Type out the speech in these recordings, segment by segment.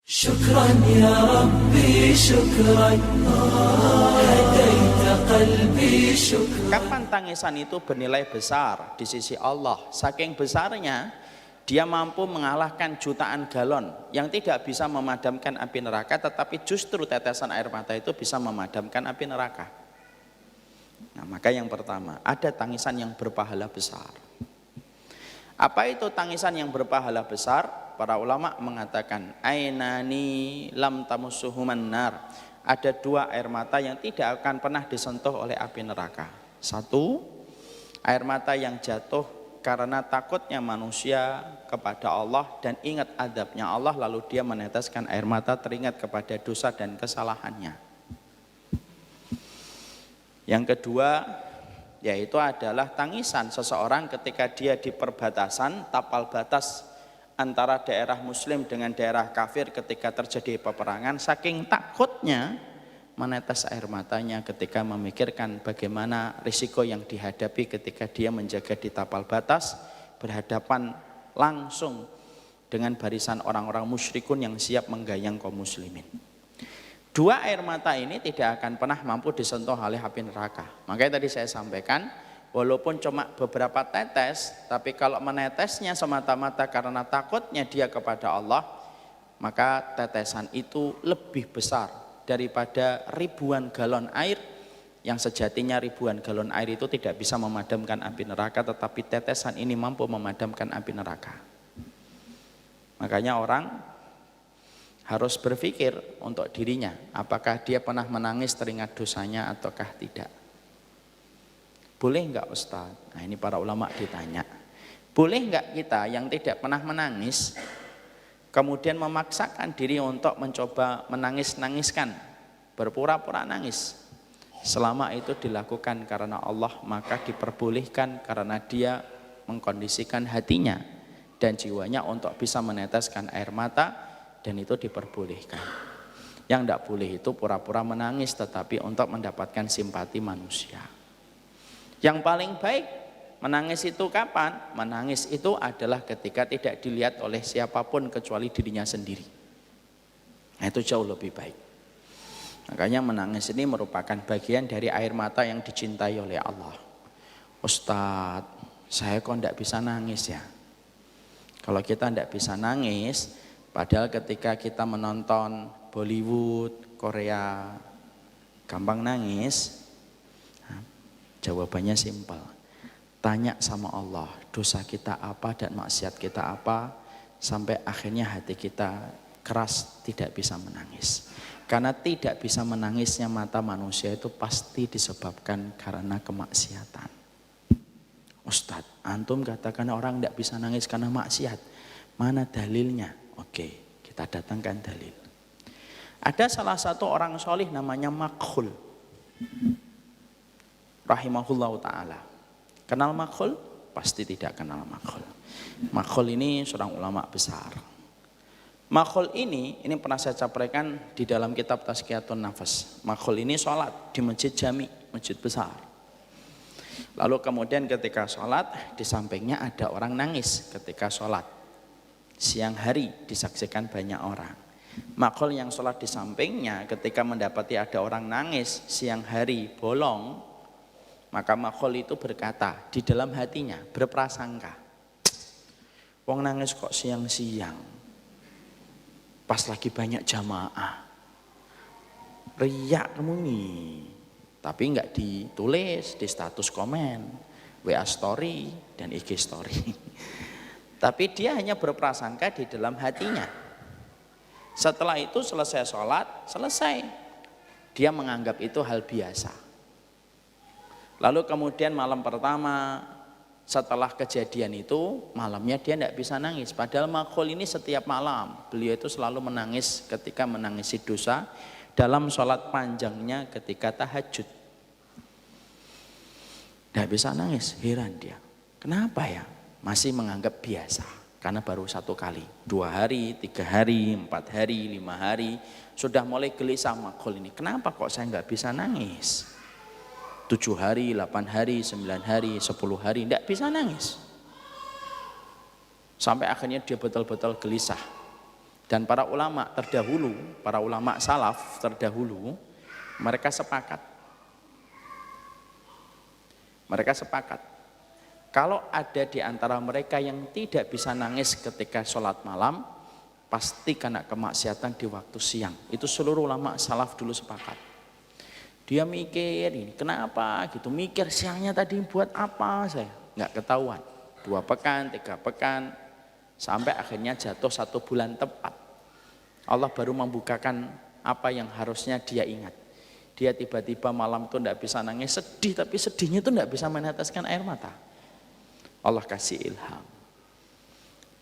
شكرا يا ربي شكرا هديت قلبي شكرا. Kapan tangisan itu bernilai besar di sisi Allah? Saking besarnya dia mampu mengalahkan jutaan galon yang tidak bisa memadamkan api neraka, tetapi justru tetesan air mata itu bisa memadamkan api neraka. Nah, maka yang pertama, ada tangisan yang berpahala besar. Apa itu tangisan yang berpahala besar? Para ulama mengatakan ainani lam tamussuhuman nar. Ada dua air mata yang tidak akan pernah disentuh oleh api neraka. Satu, air mata yang jatuh karena takutnya manusia kepada Allah dan ingat adabnya Allah, lalu dia meneteskan air mata teringat kepada dosa dan kesalahannya. Yang kedua, yaitu adalah tangisan seseorang ketika dia di perbatasan tapal batas antara daerah muslim dengan daerah kafir ketika terjadi peperangan, saking takutnya menetes air matanya ketika memikirkan bagaimana risiko yang dihadapi ketika dia menjaga di tapal batas berhadapan langsung dengan barisan orang-orang musyrikun yang siap menggayang kaum muslimin. Dua air mata ini tidak akan pernah mampu disentuh oleh api neraka. Makanya tadi saya sampaikan, walaupun cuma beberapa tetes, tapi kalau menetesnya semata-mata karena takutnya dia kepada Allah, maka tetesan itu lebih besar daripada ribuan galon air, yang sejatinya ribuan galon air itu tidak bisa memadamkan api neraka, tetapi tetesan ini mampu memadamkan api neraka. Makanya orang harus berpikir untuk dirinya, apakah dia pernah menangis teringat dosanya ataukah tidak. Boleh enggak Ustaz? Nah, ini para ulama ditanya. Boleh enggak kita yang tidak pernah menangis kemudian memaksakan diri untuk mencoba menangis-nangiskan, berpura-pura nangis? Selama itu dilakukan karena Allah, maka diperbolehkan karena dia mengkondisikan hatinya dan jiwanya untuk bisa meneteskan air mata, dan itu diperbolehkan. Yang tidak boleh itu pura-pura menangis tetapi untuk mendapatkan simpati manusia. Yang paling baik menangis itu kapan? Menangis itu adalah ketika tidak dilihat oleh siapapun kecuali dirinya sendiri. Nah, itu jauh lebih baik. Makanya menangis ini merupakan bagian dari air mata yang dicintai oleh Allah. Ustadz, saya kok tidak bisa nangis ya? Kalau kita tidak bisa nangis, padahal ketika kita menonton Bollywood, Korea, gampang nangis. Jawabannya simpel. Tanya sama Allah, dosa kita apa dan maksiat kita apa, sampai akhirnya hati kita keras tidak bisa menangis. Karena tidak bisa menangisnya mata manusia itu pasti disebabkan karena kemaksiatan. Ustadz, antum katakan orang tidak bisa nangis karena maksiat. Mana dalilnya? Oke, kita datangkan dalil. Ada salah satu orang solih namanya Makhul rahimahullahu ta'ala. Kenal Makhul? Pasti tidak kenal Makhul. Makhul ini seorang ulama besar. Makhul ini pernah saya sampaikan di dalam kitab Tazkiyatun Nafas. Makhul ini sholat di masjid jami, masjid besar. Lalu kemudian ketika sholat, di sampingnya ada orang nangis ketika sholat. Siang hari disaksikan banyak orang. Makhul yang sholat di sampingnya ketika mendapati ada orang nangis siang hari bolong, maka Makhul itu berkata di dalam hatinya, berprasangka, wong nangis kok siang-siang pas lagi banyak jamaah, riak kamu nih. Tapi enggak ditulis di status komen, WA story dan IG story. Tapi dia hanya berprasangka di dalam hatinya. Setelah itu selesai sholat, selesai, dia menganggap itu hal biasa. Lalu kemudian malam pertama setelah kejadian itu, malamnya dia tidak bisa nangis. Padahal Makhul ini setiap malam beliau itu selalu menangis ketika menangisi dosa dalam sholat panjangnya ketika tahajud. Tidak bisa nangis, heran dia. Kenapa ya? Masih menganggap biasa. Karena baru satu kali, 2 hari, 3 hari, 4 hari, 5 hari, sudah mulai gelisah Makhul ini. Kenapa kok saya nggak bisa nangis? 7 hari, 8 hari, 9 hari, 10 hari, tidak bisa nangis. Sampai akhirnya dia betul-betul gelisah. Dan para ulama terdahulu, para ulama salaf terdahulu, mereka sepakat. Mereka sepakat. Kalau ada di antara mereka yang tidak bisa nangis ketika sholat malam, pasti kena kemaksiatan di waktu siang. Itu seluruh ulama salaf dulu sepakat. Dia mikir ini kenapa gitu, mikir siangnya tadi buat apa saya, nggak ketahuan. 2 pekan, 3 pekan, sampai akhirnya jatuh 1 bulan tepat. Allah baru membukakan apa yang harusnya dia ingat. Dia tiba-tiba malam itu tidak bisa nangis, sedih, tapi sedihnya itu tidak bisa meneteskan air mata. Allah kasih ilham.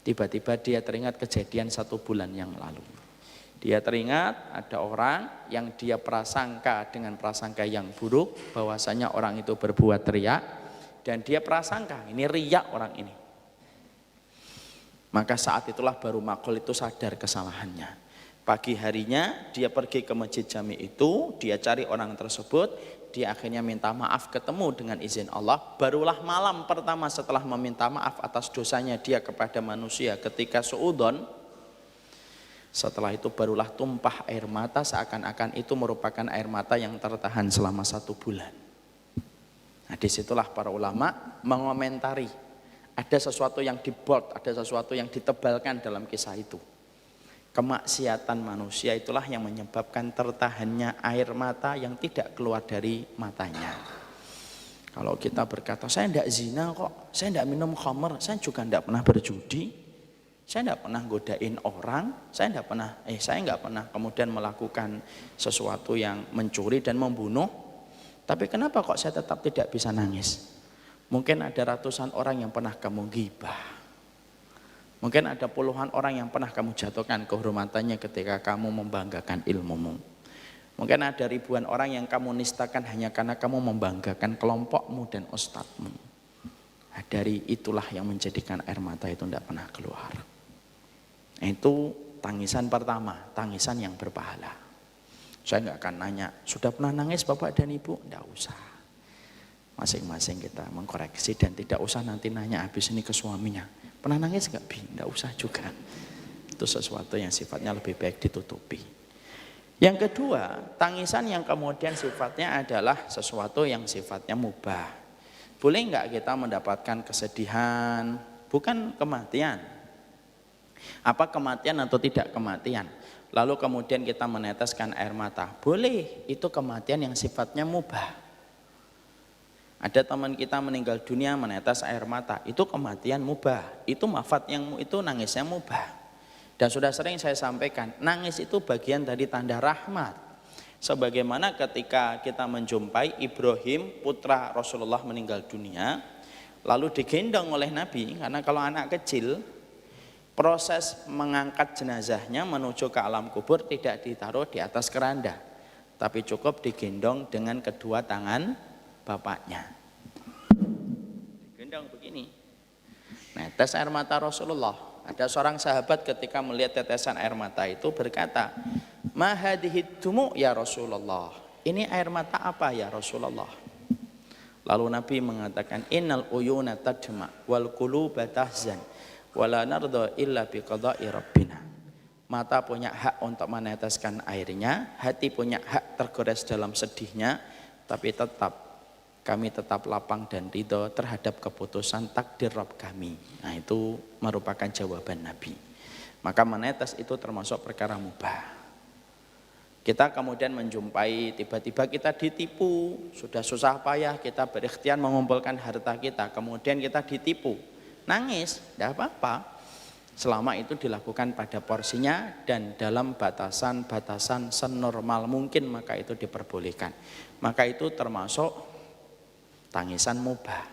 Tiba-tiba dia teringat kejadian 1 bulan yang lalu. Dia teringat ada orang yang dia prasangka dengan prasangka yang buruk, bahwasanya orang itu berbuat riya, dan dia prasangka ini riya orang ini. Maka saat itulah baru makhluk itu sadar kesalahannya. Pagi harinya dia pergi ke masjid jami itu, dia cari orang tersebut, dia akhirnya minta maaf, ketemu dengan izin Allah. Barulah malam pertama setelah meminta maaf atas dosanya dia kepada manusia ketika suudon, setelah itu barulah tumpah air mata, seakan-akan itu merupakan air mata yang tertahan selama 1 bulan. Nah, disitulah para ulama mengomentari, ada sesuatu yang dibold, ada sesuatu yang ditebalkan dalam kisah itu. Kemaksiatan manusia itulah yang menyebabkan tertahannya air mata yang tidak keluar dari matanya. Kalau kita berkata, saya tidak zina kok, saya tidak minum khamr, saya juga tidak pernah berjudi, saya tidak pernah godain orang, saya nggak pernah kemudian melakukan sesuatu yang mencuri dan membunuh. Tapi kenapa kok saya tetap tidak bisa nangis? Mungkin ada ratusan orang yang pernah kamu ghibah. Mungkin ada puluhan orang yang pernah kamu jatuhkan kehormatannya ketika kamu membanggakan ilmumu. Mungkin ada ribuan orang yang kamu nistakan hanya karena kamu membanggakan kelompokmu dan ustadzmu. Nah, dari itulah yang menjadikan air mata itu tidak pernah keluar. Itu tangisan pertama, tangisan yang berpahala. Saya nggak akan nanya, sudah pernah nangis Bapak dan Ibu? Tidak usah. Masing-masing kita mengkoreksi dan tidak usah nanti nanya habis ini ke suaminya. Pernah nangis nggak Bi? Tidak usah juga. Itu sesuatu yang sifatnya lebih baik ditutupi. Yang kedua, tangisan yang kemudian sifatnya adalah sesuatu yang sifatnya mubah. Boleh nggak kita mendapatkan kesedihan? Bukan kematian. Apa kematian atau tidak kematian? Lalu kemudian kita meneteskan air mata. Boleh, itu kematian yang sifatnya mubah. Ada teman kita meninggal dunia menetes air mata, itu kematian mubah. Itu mafat yang itu nangisnya mubah. Dan sudah sering saya sampaikan, nangis itu bagian dari tanda rahmat. Sebagaimana ketika kita menjumpai Ibrahim putra Rasulullah meninggal dunia, lalu digendong oleh Nabi, karena kalau anak kecil proses mengangkat jenazahnya menuju ke alam kubur tidak ditaruh di atas keranda, tapi cukup digendong dengan kedua tangan bapaknya. Digendong begini. Netes air mata Rasulullah. Ada seorang sahabat ketika melihat tetesan air mata itu berkata, "Ma hadhihi dumu ya Rasulullah." Ini air mata apa ya Rasulullah? Lalu Nabi mengatakan, "Innal uyuna tadma wal quluba tahzan. Wala nardo illa biqada'i rabbina." Mata punya hak untuk meneteskan airnya, hati punya hak tergores dalam sedihnya, tapi kami tetap lapang dan ridho terhadap keputusan takdir Rabb kami. Nah, itu merupakan jawaban Nabi. Maka menetes itu termasuk perkara mubah. Kita kemudian menjumpai tiba-tiba kita ditipu, sudah susah payah kita berikhtiar mengumpulkan harta kita, kemudian kita ditipu. Nangis, tidak apa-apa, selama itu dilakukan pada porsinya dan dalam batasan-batasan senormal mungkin, maka itu diperbolehkan. Maka itu termasuk tangisan mubah.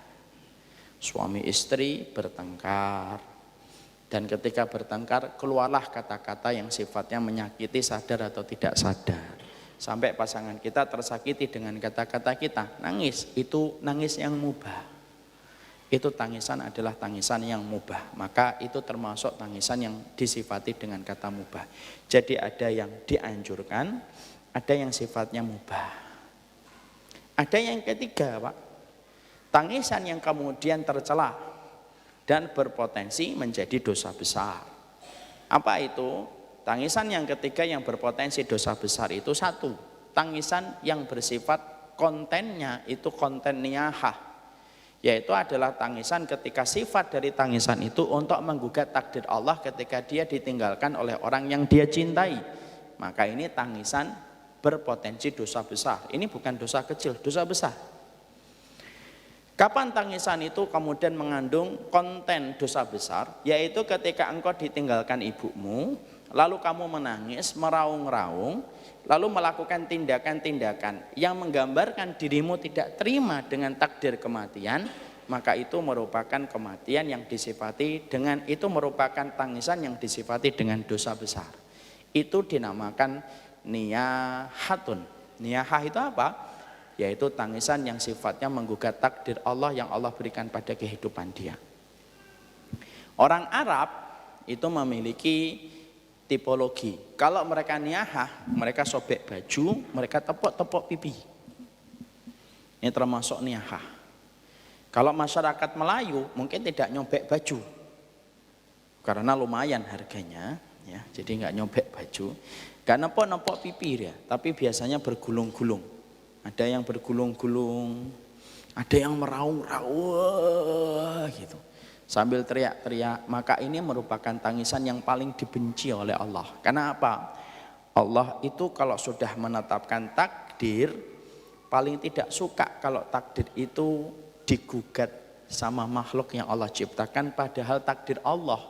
Suami istri bertengkar, dan ketika bertengkar keluarlah kata-kata yang sifatnya menyakiti sadar atau tidak sadar, sampai pasangan kita tersakiti dengan kata-kata kita. Nangis, itu nangis yang mubah. Itu tangisan adalah tangisan yang mubah. Maka itu termasuk tangisan yang disifati dengan kata mubah. Jadi ada yang dianjurkan, ada yang sifatnya mubah. Ada yang ketiga, Pak, tangisan yang kemudian tercela dan berpotensi menjadi dosa besar. Apa itu? Tangisan yang ketiga yang berpotensi dosa besar itu satu, tangisan yang bersifat kontennya itu konten niyahah, yaitu adalah tangisan ketika sifat dari tangisan itu untuk menggugat takdir Allah ketika dia ditinggalkan oleh orang yang dia cintai. Maka ini tangisan berpotensi dosa besar. Ini bukan dosa kecil, dosa besar. Kapan tangisan itu kemudian mengandung konten dosa besar? Yaitu ketika engkau ditinggalkan ibumu, lalu kamu menangis, meraung-raung, lalu melakukan tindakan-tindakan yang menggambarkan dirimu tidak terima dengan takdir kematian, maka itu merupakan kematian yang disifati dengan, itu merupakan tangisan yang disifati dengan dosa besar. Itu dinamakan niyahatun. Niyahah itu apa? Yaitu tangisan yang sifatnya menggugat takdir Allah yang Allah berikan pada kehidupan dia. Orang Arab itu memiliki tipologi. Kalau mereka niyahah, mereka sobek baju, mereka tepuk-tepuk pipi. Ini termasuk niyahah. Kalau masyarakat Melayu mungkin tidak nyobek baju, karena lumayan harganya, ya, jadi nggak nyobek baju. Gak nepok-nepok pipi dia, tapi biasanya bergulung-gulung. Ada yang bergulung-gulung, ada yang meraung-raung gitu, sambil teriak-teriak. Maka ini merupakan tangisan yang paling dibenci oleh Allah. Karena apa? Allah itu kalau sudah menetapkan takdir, paling tidak suka kalau takdir itu digugat sama makhluk yang Allah ciptakan. Padahal takdir Allah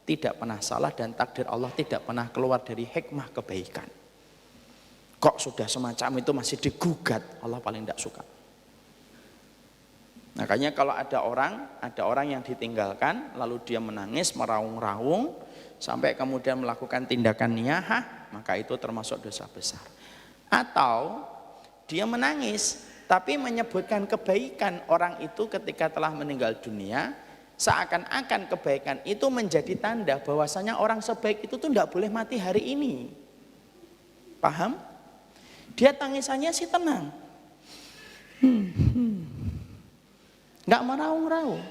tidak pernah salah dan takdir Allah tidak pernah keluar dari hikmah kebaikan. Kok sudah semacam itu masih digugat, Allah paling tidak suka. Makanya kalau ada orang yang ditinggalkan, lalu dia menangis, meraung-raung, sampai kemudian melakukan tindakan niyahah, maka itu termasuk dosa besar. Atau dia menangis, tapi menyebutkan kebaikan orang itu ketika telah meninggal dunia, seakan-akan kebaikan itu menjadi tanda bahwasanya orang sebaik itu tuh tidak boleh mati hari ini. Paham? Dia tangisannya sih tenang, nggak meraung-raung.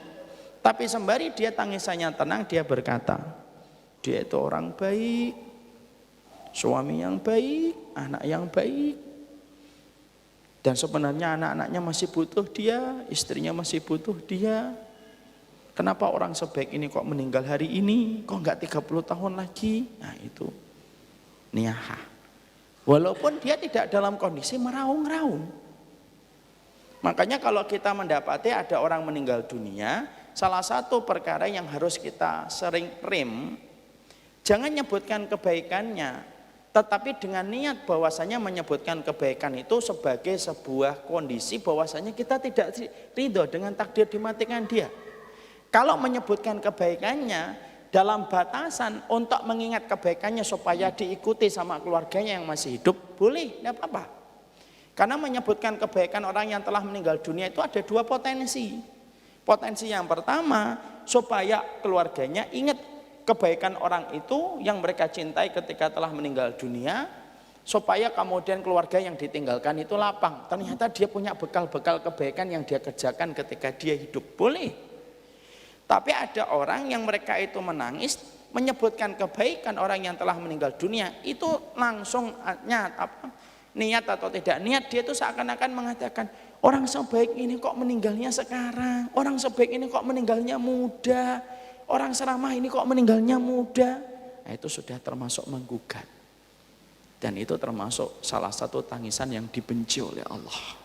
Tapi sembari dia tangisannya tenang, dia berkata, dia itu orang baik, suami yang baik, anak yang baik. Dan sebenarnya anak-anaknya masih butuh dia, istrinya masih butuh dia. Kenapa orang sebaik ini kok meninggal hari ini? Kok nggak 30 tahun lagi? Nah itu niyahah. Walaupun dia tidak dalam kondisi meraung-raung. Makanya kalau kita mendapati ada orang meninggal dunia, salah satu perkara yang harus kita sering rem, jangan nyebutkan kebaikannya, tetapi dengan niat bahwasanya menyebutkan kebaikan itu sebagai sebuah kondisi bahwasanya kita tidak ridho dengan takdir dimatikan dia. Kalau menyebutkan kebaikannya dalam batasan untuk mengingat kebaikannya supaya diikuti sama keluarganya yang masih hidup, boleh, tidak apa-apa. Karena menyebutkan kebaikan orang yang telah meninggal dunia itu ada dua potensi. Potensi yang pertama, supaya keluarganya ingat kebaikan orang itu yang mereka cintai ketika telah meninggal dunia, supaya kemudian keluarga yang ditinggalkan itu lapang. Ternyata dia punya bekal-bekal kebaikan yang dia kerjakan ketika dia hidup, boleh. Tapi ada orang yang mereka itu menangis, menyebutkan kebaikan orang yang telah meninggal dunia, itu langsung niat atau tidak niat, dia itu seakan-akan mengatakan, orang sebaik ini kok meninggalnya sekarang, orang sebaik ini kok meninggalnya muda, orang seramah ini kok meninggalnya muda. Nah, itu sudah termasuk menggugat. Dan itu termasuk salah satu tangisan yang dibenci oleh Allah.